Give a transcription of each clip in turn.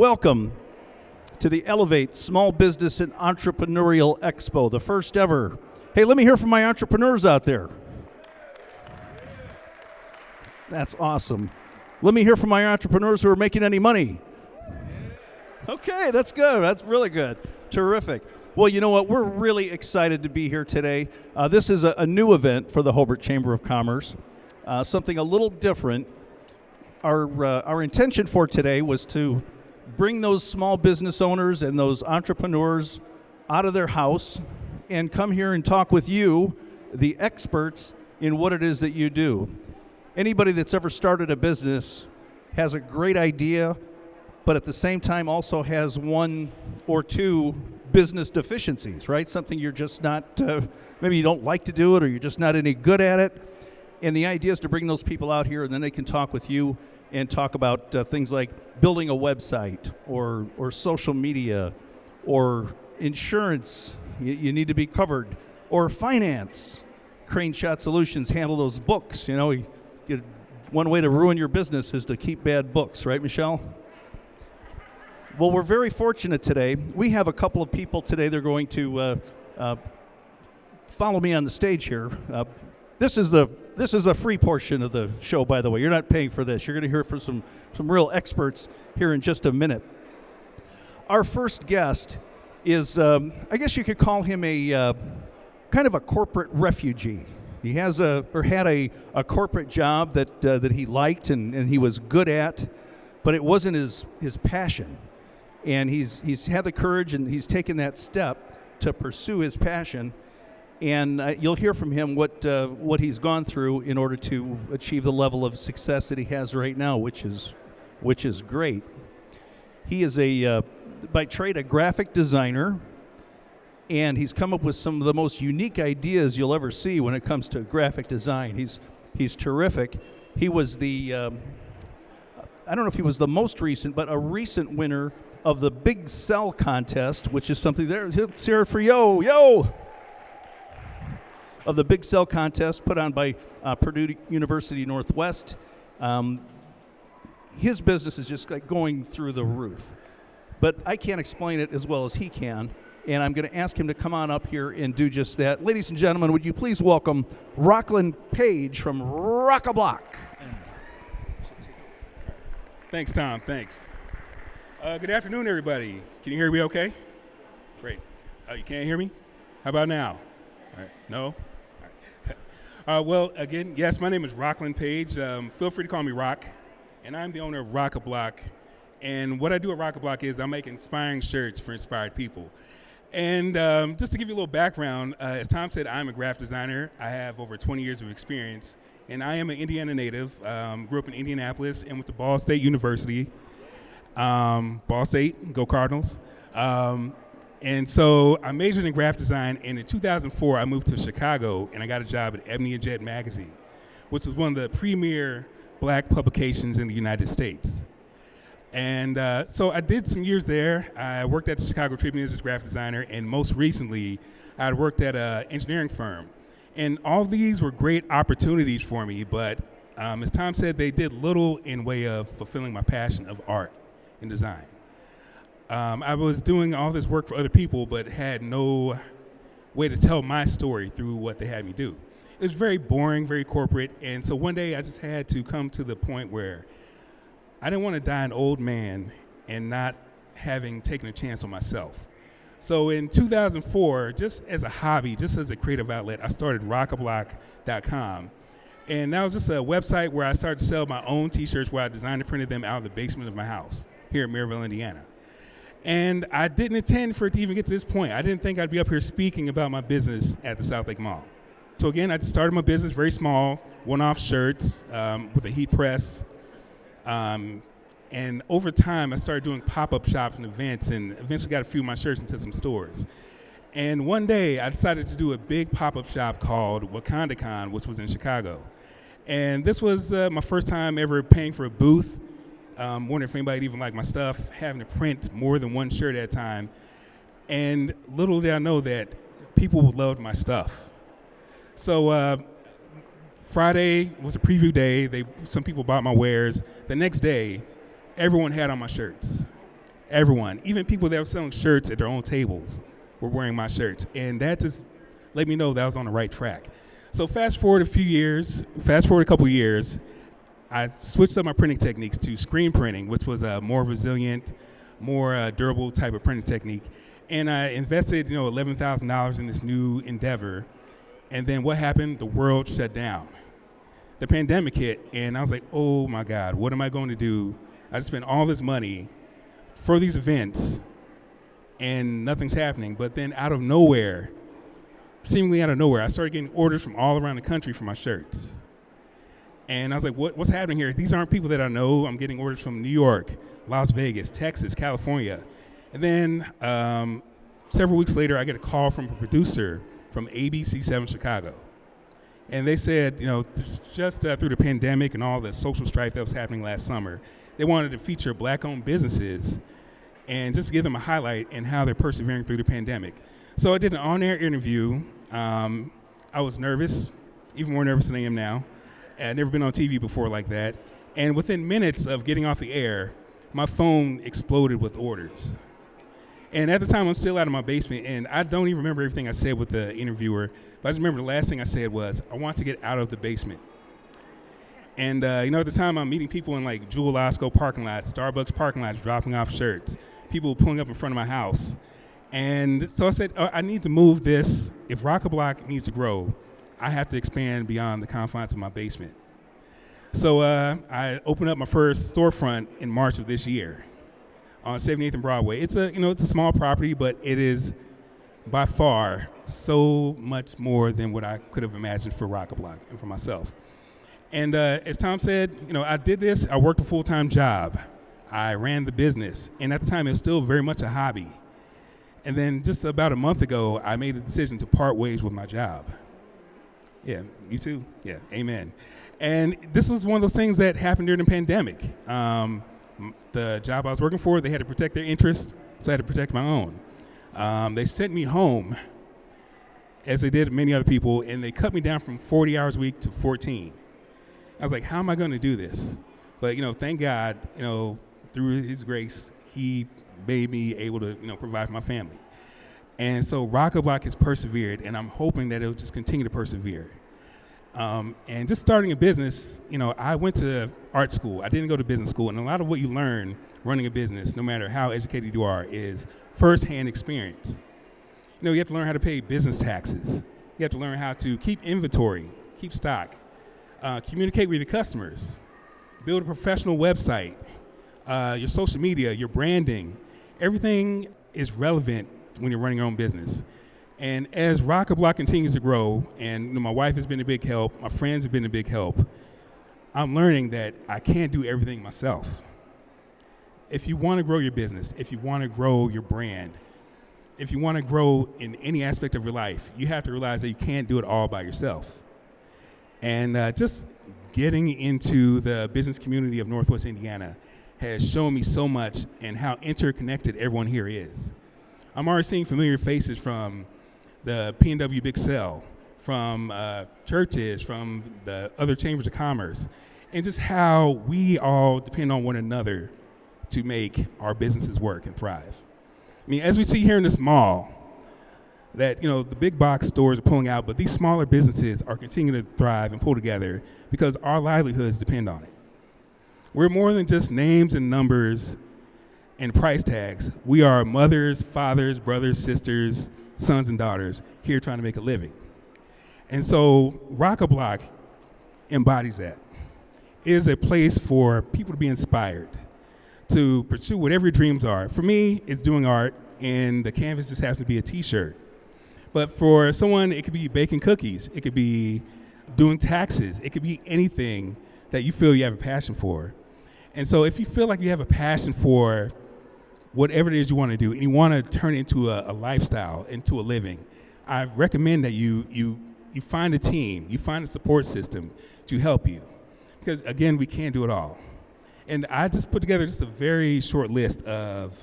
Welcome to the Elevate Small Business and Entrepreneurial Expo, the first ever. Hey, let me hear from my entrepreneurs out there. That's awesome. Let me hear from my entrepreneurs who are making any money. Okay, that's good. That's really good. Terrific. Well, you know what? We're really excited to be here today. This is a new event for the Hobart Chamber of Commerce, something a little different. Our intention for today was to bring those small business owners and those entrepreneurs out of their house and come here and talk with you, the experts in what it is that you do. Anybody that's ever started a business has a great idea, but at the same time also has one or two business deficiencies, right? Something you're just not, maybe you don't like to do it or you're just not any good at it. And the idea is to bring those people out here and then they can talk with you and talk about things like building a website or social media or insurance, you need to be covered, or finance. Crane Shot Solutions handle those books. You know, one way to ruin your business is to keep bad books, right, Michelle? Well, we're very fortunate today. We have a couple of people today. They're going to follow me on the stage here. This is the free portion of the show, by the way. You're not paying for this. You're going to hear from some real experts here in just a minute. Our first guest is, I guess you could call him a kind of a corporate refugee. He has had a corporate job that he liked and he was good at, but it wasn't his passion. And he's had the courage and he's taken that step to pursue his passion. And you'll hear from him what he's gone through in order to achieve the level of success that he has right now, which is great. He is by trade a graphic designer, and he's come up with some of the most unique ideas you'll ever see when it comes to graphic design. He's terrific. He was I don't know if he was the most recent, but a recent winner of the Big Sell contest, which is something there. Let's hear it for yo. Of the Big Sell contest put on by Purdue University Northwest. His business is just like going through the roof. But I can't explain it as well as he can, and I'm going to ask him to come on up here and do just that. Ladies and gentlemen, would you please welcome Rocklin Page from ROCKaBLOCK. Thanks, Tom. Thanks. Good afternoon, everybody. Can you hear me okay? Great. You can't hear me? How about now? All right. No? All right. Well, again, yes, my name is Rocklin Page. Feel free to call me Rock, and I'm the owner of ROCKaBLOCK. And what I do at ROCKaBLOCK is I make inspiring shirts for inspired people. And just to give you a little background, as Tom said, I'm a graphic designer. I have over 20 years of experience, and I am an Indiana native. Grew up in Indianapolis and went to Ball State University. Ball State, go Cardinals. And so I majored in graphic design, and in 2004, I moved to Chicago, and I got a job at Ebony & Jet magazine, which was one of the premier black publications in the United States. And so I did some years there. I worked at the Chicago Tribune as a graphic designer, and most recently, I had worked at an engineering firm. And all these were great opportunities for me, but as Tom said, they did little in way of fulfilling my passion of art and design. I was doing all this work for other people, but had no way to tell my story through what they had me do. It was very boring, very corporate, and so one day I just had to come to the point where I didn't want to die an old man and not having taken a chance on myself. So in 2004, just as a hobby, just as a creative outlet, I started ROCKaBLOCK.com. And that was just a website where I started to sell my own t-shirts where I designed and printed them out of the basement of my house here in Maryville, Indiana. And I didn't intend for it to even get to this point. I didn't think I'd be up here speaking about my business at the South Lake Mall. So again, I just started my business very small, one-off shirts with a heat press. And over time, I started doing pop-up shops and events, and eventually got a few of my shirts into some stores. And one day, I decided to do a big pop-up shop called WakandaCon, which was in Chicago. And this was my first time ever paying for a booth. Wondering if anybody even liked my stuff, having to print more than one shirt at a time. And little did I know that people loved my stuff. So Friday was a preview day. Some people bought my wares. The next day, everyone had on my shirts. Everyone, even people that were selling shirts at their own tables were wearing my shirts. And that just let me know that I was on the right track. So fast forward a couple years, I switched up my printing techniques to screen printing, which was a more resilient, more durable type of printing technique. And I invested, $11,000 in this new endeavor. And then what happened? The world shut down. The pandemic hit, and I was like, oh my God, what am I going to do? I just spent all this money for these events, and nothing's happening. But then seemingly out of nowhere, I started getting orders from all around the country for my shirts. And I was like, what's happening here? These aren't people that I know. I'm getting orders from New York, Las Vegas, Texas, California. And then several weeks later, I get a call from a producer from ABC7 Chicago. And they said, just through the pandemic and all the social strife that was happening last summer, they wanted to feature black-owned businesses and just give them a highlight in how they're persevering through the pandemic. So I did an on-air interview. I was nervous, even more nervous than I am now. I'd never been on TV before like that. And within minutes of getting off the air, my phone exploded with orders. And at the time, I'm still out of my basement, and I don't even remember everything I said with the interviewer, but I just remember the last thing I said was, I want to get out of the basement. And, at the time, I'm meeting people in, like, Jewel Osco parking lots, Starbucks parking lots, dropping off shirts, people pulling up in front of my house. And so I said, I need to move this. If ROCKaBLOCK needs to grow, I have to expand beyond the confines of my basement. So I opened up my first storefront in March of this year on 78th and Broadway. It's a small property, but it is by far so much more than what I could have imagined for ROCKaBLOCK and for myself. And as Tom said, I did this. I worked a full-time job. I ran the business, and at the time, it was still very much a hobby. And then just about a month ago, I made the decision to part ways with my job. Yeah, you too? Yeah, amen. And this was one of those things that happened during the pandemic. The job I was working for, they had to protect their interests, so I had to protect my own. They sent me home, as they did many other people, and they cut me down from 40 hours a week to 14. I was like, how am I going to do this? But, thank God, through his grace, he made me able to, provide for my family. And so ROCKaBLOCK has persevered, and I'm hoping that it'll just continue to persevere. And just starting a business, I went to art school. I didn't go to business school. And a lot of what you learn running a business, no matter how educated you are, is firsthand experience. You have to learn how to pay business taxes. You have to learn how to keep inventory, keep stock, communicate with your customers, build a professional website, your social media, your branding. Everything is relevant when you're running your own business. And as ROCKaBLOCK continues to grow, and my wife has been a big help, my friends have been a big help, I'm learning that I can't do everything myself. If you want to grow your business, if you want to grow your brand, if you want to grow in any aspect of your life, you have to realize that you can't do it all by yourself. And just getting into the business community of Northwest Indiana has shown me so much and how interconnected everyone here is. I'm already seeing familiar faces from the P&W Big Sell, from churches, from the other chambers of commerce, and just how we all depend on one another to make our businesses work and thrive. I mean, as we see here in this mall, that the big box stores are pulling out, but these smaller businesses are continuing to thrive and pull together because our livelihoods depend on it. We're more than just names and numbers and price tags. We are mothers, fathers, brothers, sisters, sons and daughters here trying to make a living. And so ROCKaBLOCK embodies that. It is a place for people to be inspired, to pursue whatever your dreams are. For me, it's doing art, and the canvas just has to be a t-shirt. But for someone, it could be baking cookies. It could be doing taxes. It could be anything that you feel you have a passion for. And so if you feel like you have a passion for whatever it is you want to do, and you want to turn it into a lifestyle, into a living, I recommend that you find a team, you find a support system to help you. Because, again, we can't do it all. And I just put together just a very short list of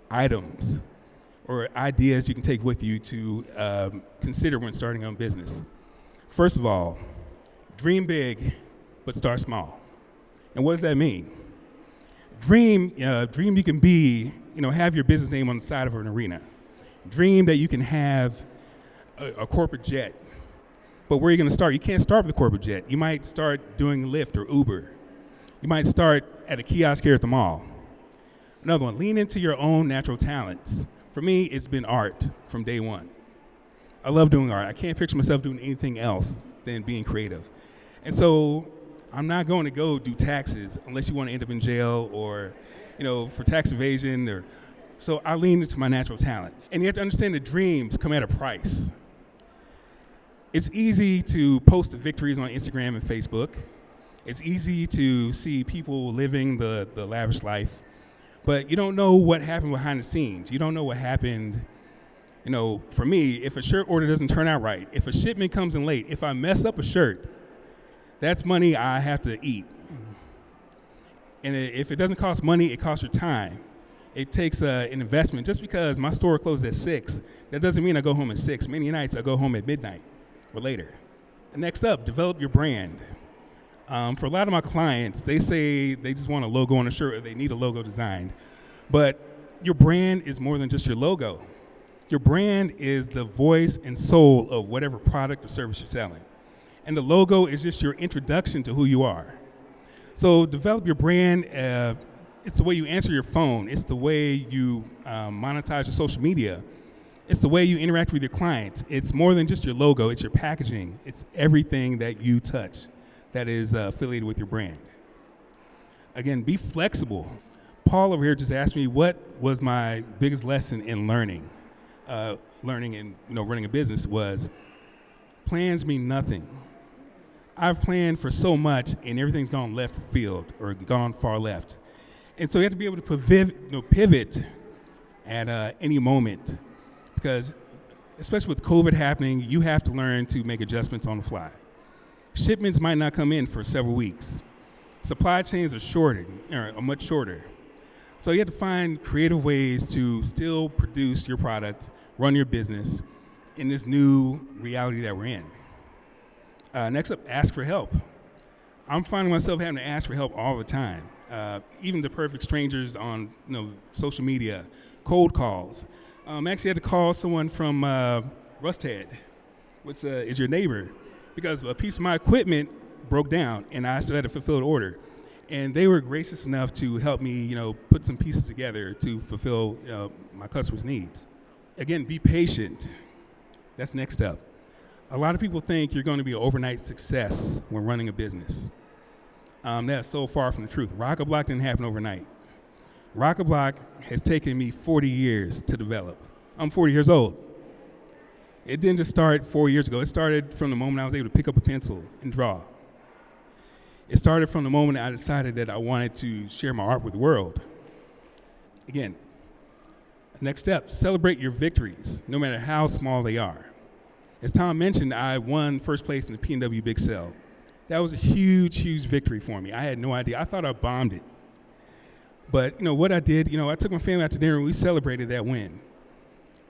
items or ideas you can take with you to consider when starting your own business. First of all, dream big, but start small. And what does that mean? Dream you can be have your business name on the side of an arena. Dream that you can have a corporate jet. But where are you going to start? You can't start with a corporate jet. You might start doing Lyft or Uber. You might start at a kiosk here at the mall. Another one, lean into your own natural talents. For me, it's been art from day one. I love doing art. I can't picture myself doing anything else than being creative. And so I'm not going to go do taxes unless you want to end up in jail or, for tax evasion. So I lean into my natural talents. And you have to understand that dreams come at a price. It's easy to post the victories on Instagram and Facebook. It's easy to see people living the lavish life. But you don't know what happened behind the scenes. You don't know what happened. For me, if a shirt order doesn't turn out right, if a shipment comes in late, if I mess up a shirt, that's money I have to eat. And if it doesn't cost money, it costs your time. It takes an investment. Just because my store closes at 6, that doesn't mean I go home at 6. Many nights I go home at midnight or later. Next up, develop your brand. For a lot of my clients, they say they just want a logo on a shirt or they need a logo designed. But your brand is more than just your logo. Your brand is the voice and soul of whatever product or service you're selling. And the logo is just your introduction to who you are. So develop your brand. It's the way you answer your phone. It's the way you monetize your social media. It's the way you interact with your clients. It's more than just your logo. It's your packaging. It's everything that you touch that is affiliated with your brand. Again, be flexible. Paul over here just asked me what was my biggest lesson in learning. Learning and running a business was plans mean nothing. I've planned for so much and everything's gone left field or gone far left. And so you have to be able to pivot at any moment because especially with COVID happening, you have to learn to make adjustments on the fly. Shipments might not come in for several weeks. Supply chains are much shorter. So you have to find creative ways to still produce your product, run your business in this new reality that we're in. Next up, ask for help. I'm finding myself having to ask for help all the time. Even the perfect strangers on social media, cold calls. Actually had to call someone from Rusthead, which is your neighbor, because a piece of my equipment broke down and I still had to fulfill the order. And they were gracious enough to help me, put some pieces together to fulfill my customers' needs. Again, be patient. That's next up. A lot of people think you're going to be an overnight success when running a business. That's so far from the truth. ROCKaBLOCK didn't happen overnight. ROCKaBLOCK has taken me 40 years to develop. I'm 40 years old. It didn't just start 4 years ago. It started from the moment I was able to pick up a pencil and draw. It started from the moment I decided that I wanted to share my art with the world. Again, next step, celebrate your victories, no matter how small they are. As Tom mentioned, I won first place in the P&W Big Sell. That was a huge, huge victory for me. I had no idea. I thought I bombed it. But what I did, I took my family out to dinner and we celebrated that win.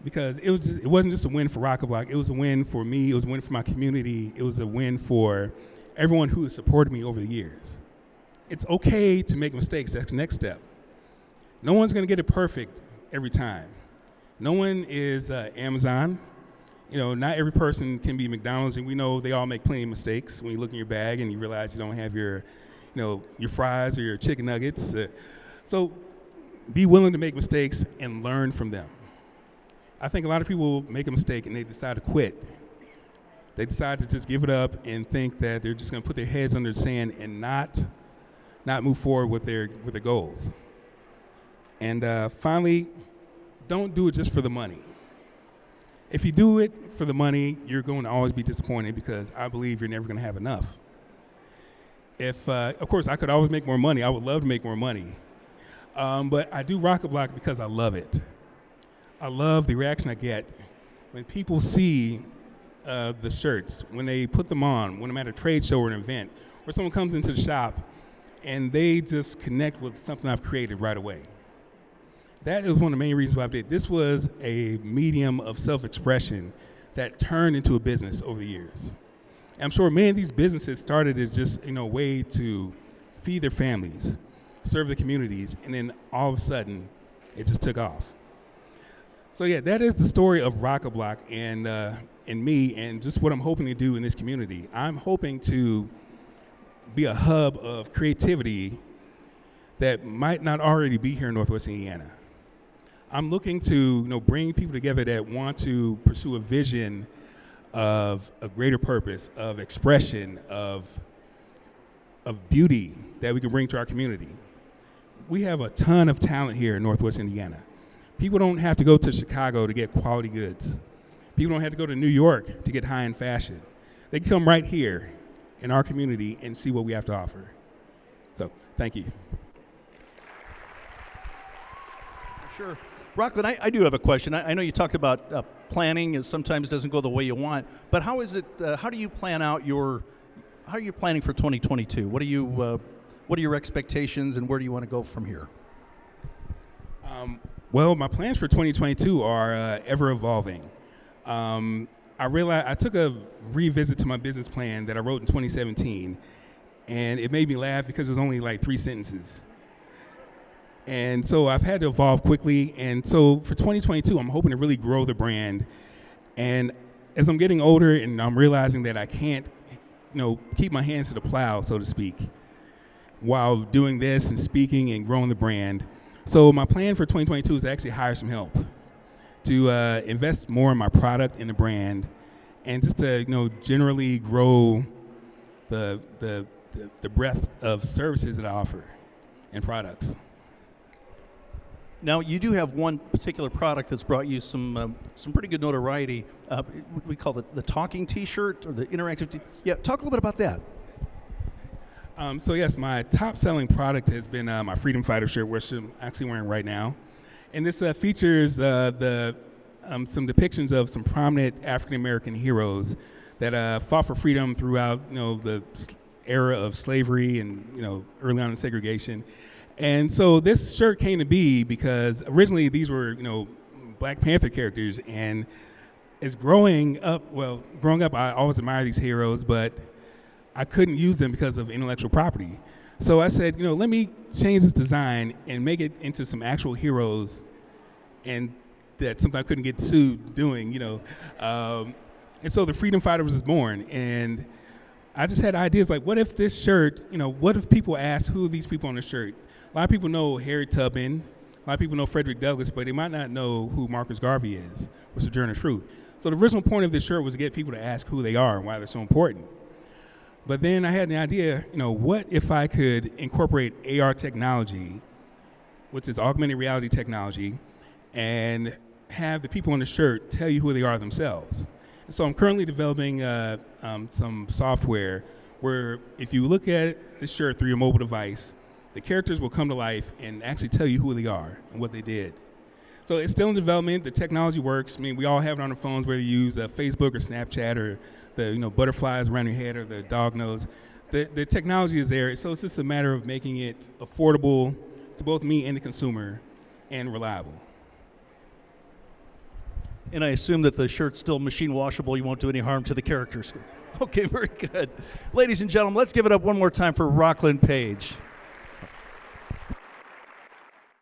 Because it wasn't just a win for ROCKaBLOCK. It was a win for me. It was a win for my community. It was a win for everyone who has supported me over the years. It's okay to make mistakes. That's the next step. No one's going to get it perfect every time. No one is Amazon. Not every person can be McDonald's, and we know they all make plenty of mistakes when you look in your bag and you realize you don't have your fries or your chicken nuggets. So be willing to make mistakes and learn from them. I think a lot of people make a mistake and they decide to quit. They decide to just give it up and think that they're just going to put their heads under the sand and not move forward with their goals. And finally, don't do it just for the money. If you do it for the money, you're going to always be disappointed because I believe you're never going to have enough. Of course, I could always make more money. I would love to make more money. But I do ROCKaBLOCK because I love it. I love the reaction I get when people see the shirts, when they put them on, when I'm at a trade show or an event, or someone comes into the shop and they just connect with something I've created right away. That is one of the main reasons why I did. This was a medium of self-expression that turned into a business over the years. And I'm sure many of these businesses started as just a way to feed their families, serve the communities, and then all of a sudden it just took off. So yeah, that is the story of ROCKaBLOCK and me, and just what I'm hoping to do in this community. I'm hoping to be a hub of creativity that might not already be here in Northwest Indiana. I'm looking to bring people together that want to pursue a vision of a greater purpose, of expression, of beauty that we can bring to our community. We have a ton of talent here in Northwest Indiana. People don't have to go to Chicago to get quality goods. People don't have to go to New York to get high-end fashion. They can come right here in our community and see what we have to offer. So, thank you. Sure. Rocklin, I do have a question. I know you talked about planning. It sometimes doesn't go the way you want. But how is it? How do you plan out how are you planning for 2022? What are your expectations, and where do you want to go from here? Well, my plans for 2022 are ever evolving. I realized I took a revisit to my business plan that I wrote in 2017, and it made me laugh because it was only like 3 sentences. And so I've had to evolve quickly. And so for 2022, I'm hoping to really grow the brand. And as I'm getting older and I'm realizing that I can't, keep my hands to the plow, so to speak, while doing this and speaking and growing the brand. So my plan for 2022 is to actually hire some help, to invest more in my product and the brand, and just to generally grow the breadth of services that I offer and products. Now, you do have one particular product that's brought you some pretty good notoriety. We call it the talking T-shirt or the interactive T-shirt. Yeah, talk a little bit about that. So yes, my top-selling product has been my Freedom Fighter shirt, which I'm actually wearing right now. And this features some depictions of some prominent African-American heroes that fought for freedom throughout the era of slavery and early on in segregation. And so this shirt came to be because originally these were Black Panther characters, and as growing up, I always admired these heroes, but I couldn't use them because of intellectual property. So I said, let me change this design and make it into some actual heroes, and that's something I couldn't get sued doing, And so the Freedom Fighter was born, and I just had ideas like, what if this shirt, what if people ask who are these people on the shirt? A lot of people know Harriet Tubman, a lot of people know Frederick Douglass, but they might not know who Marcus Garvey is or Sojourner Truth. So the original point of this shirt was to get people to ask who they are and why they're so important. But then I had the idea, what if I could incorporate AR technology, which is augmented reality technology, and have the people on the shirt tell you who they are themselves. And so I'm currently developing some software where if you look at the shirt through your mobile device, the characters will come to life and actually tell you who they are and what they did. So it's still in development. The technology works. I mean, we all have it on our phones, whether you use Facebook or Snapchat or the butterflies around your head or the dog nose. The technology is there. So it's just a matter of making it affordable to both me and the consumer and reliable. And I assume that the shirt's still machine washable. You won't do any harm to the characters. Okay, very good. Ladies and gentlemen, let's give it up one more time for Rocklin Page.